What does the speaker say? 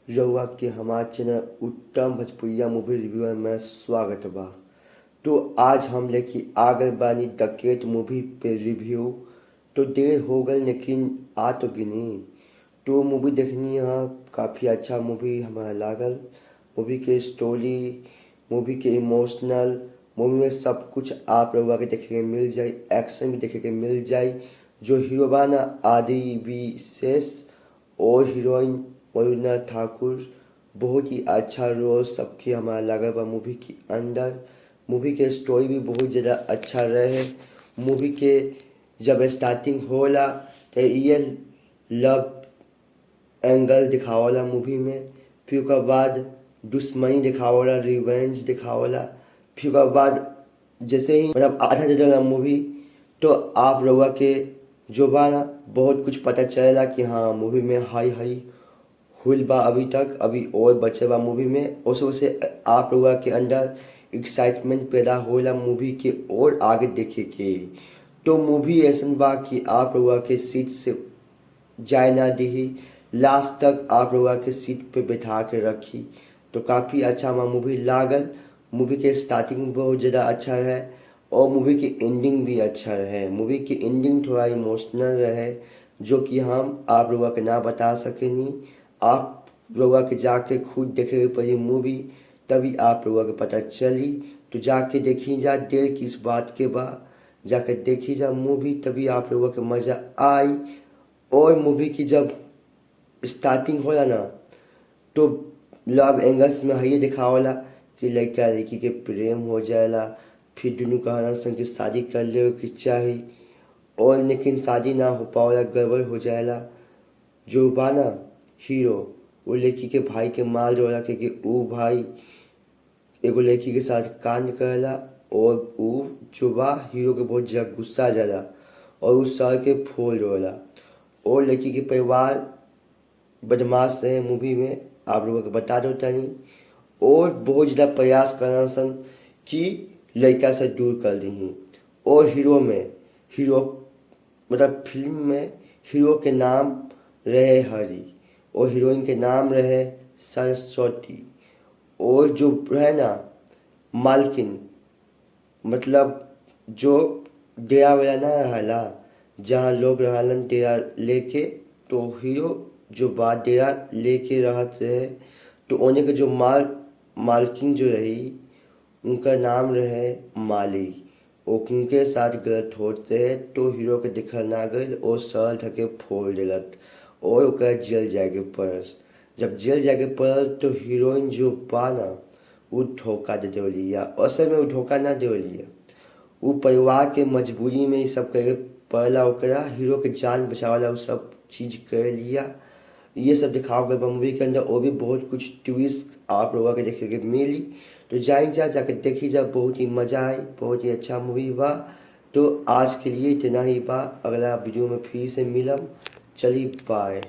रउआ के हमार चैनल उत्तम भोजपुरिया मूवी रिव्यू में स्वागत बा। तो आज हम लेके आ गए बानी डकैत मूवी पे रिव्यू। तो देर हो गई लेकिन आ तो गिनी। तो मूवी देखनी है, काफ़ी अच्छा मूवी हमारा लागल। मूवी के स्टोरी, मूवी के इमोशनल, मूवी में सब कुछ आप लोगों के देखे के मिल जाए। एक्शन भी देखे के मिल जाए। जो हीरो बा ना आदि विशेष और हीरोइन वरुणा ठाकुर, बहुत ही अच्छा रोल सबके हमारा लागल बा मूवी के अंदर। मूवी के स्टोरी भी बहुत ज़्यादा अच्छा रहे। मूवी के जब स्टार्टिंग होला तो ये लव एंगल दिखावला मूवी में। फिर उसके बाद दुश्मनी दिखावला, रिवेंज दिखावला। फिर उसके बाद जैसे ही मतलब आधा दे देला मूवी, तो आप लोगों के जो बा ना बहुत कुछ पता चलेला कि हाँ मूवी में हाई हाई हुल बा। अभी तक अभी और बचे बा मूवी में। उस वजह से आप लोगों के अंदर एक्साइटमेंट पैदा होला मूवी के और आगे देखे के। तो मूवी ऐसा बा कि आप लोगों के सीट से जाए ना दी, लास्ट तक आप लोगों के सीट पे बैठा के रखी। तो काफ़ी अच्छा हमारा मूवी लागल। मूवी के स्टार्टिंग बहुत ज़्यादा अच्छा रहे और मूवी की एंडिंग भी अच्छा रहे। मूवी की एंडिंग थोड़ा इमोशनल रहे, जो कि हम आप लोगों के ना बता सकेनी। आप लोगों के जाके खुद देखे पड़ी मूवी, तभी आप लोगों को पता चली। तो जाके देखी जा, देर किस बात के बाद जाकर देखी जा मूवी, तभी आप लोगों को मज़ा आई। और मूवी की जब स्टार्टिंग होला ना, तो लव एंगल्स में ये दिखावला कि लड़का लड़की के प्रेम हो जाएला। फिर दोनों कहना सन कि शादी कर ले कि चाही, और लेकिन शादी ना हो पावला, गड़बड़ हो जाएला। जो बा ना हीरो, वो लड़की के भाई के मार देवला क्योंकि वो भाई एगो लड़की के साथ कांड करेला। और वो जो बा हीरो के बहुत ज़्यादा गुस्सा आ जाला और उस सर के फोड़ देवला। और लड़की के परिवार बदमाश है मूवी में, आप लोगों को बता दो तनी। और बहुत ज़्यादा प्रयास करना सन कि लड़का से दूर कर दी। और हीरो मतलब फिल्म में हीरो के नाम रहे हरी और हीरोइन के नाम रहे सरस्वती। और जो है ना मालकिन, मतलब जो डेरा वेरा ना रहला, जहाँ लोग रहलन डेरा लेके, तो हीरो जो बात डेरा लेके रहत रहे, तो उन्हें के जो मालकिन जो रही, उनका नाम रहे माली। और उनके साथ गलत होते तो हीरो के दिखल ना गई और सर ढके फोड़ दिलत और ओकरा जेल जाके पड़ल। जब जेल जाके पड़ल तो हीरोइन जो बा ना वो धोखा दे देवलिया। असल में वो धोखा ना देवलिया, वो परिवार के मजबूरी में ये सब करे पड़ला ओकरा। हीरो के जान बचावला वो सब चीज़ कर लिया। ये सब दिखाओ गए मूवी के अंदर। और भी बहुत कुछ ट्विस्ट आप लोगों के देखे के मिली। तो जाके देखी जा, बहुत ही मज़ा आई, बहुत ही अच्छा मूवी बा। तो आज के लिए इतना ही बा, अगला वीडियो में फिर से मिलम। चलिए बाय।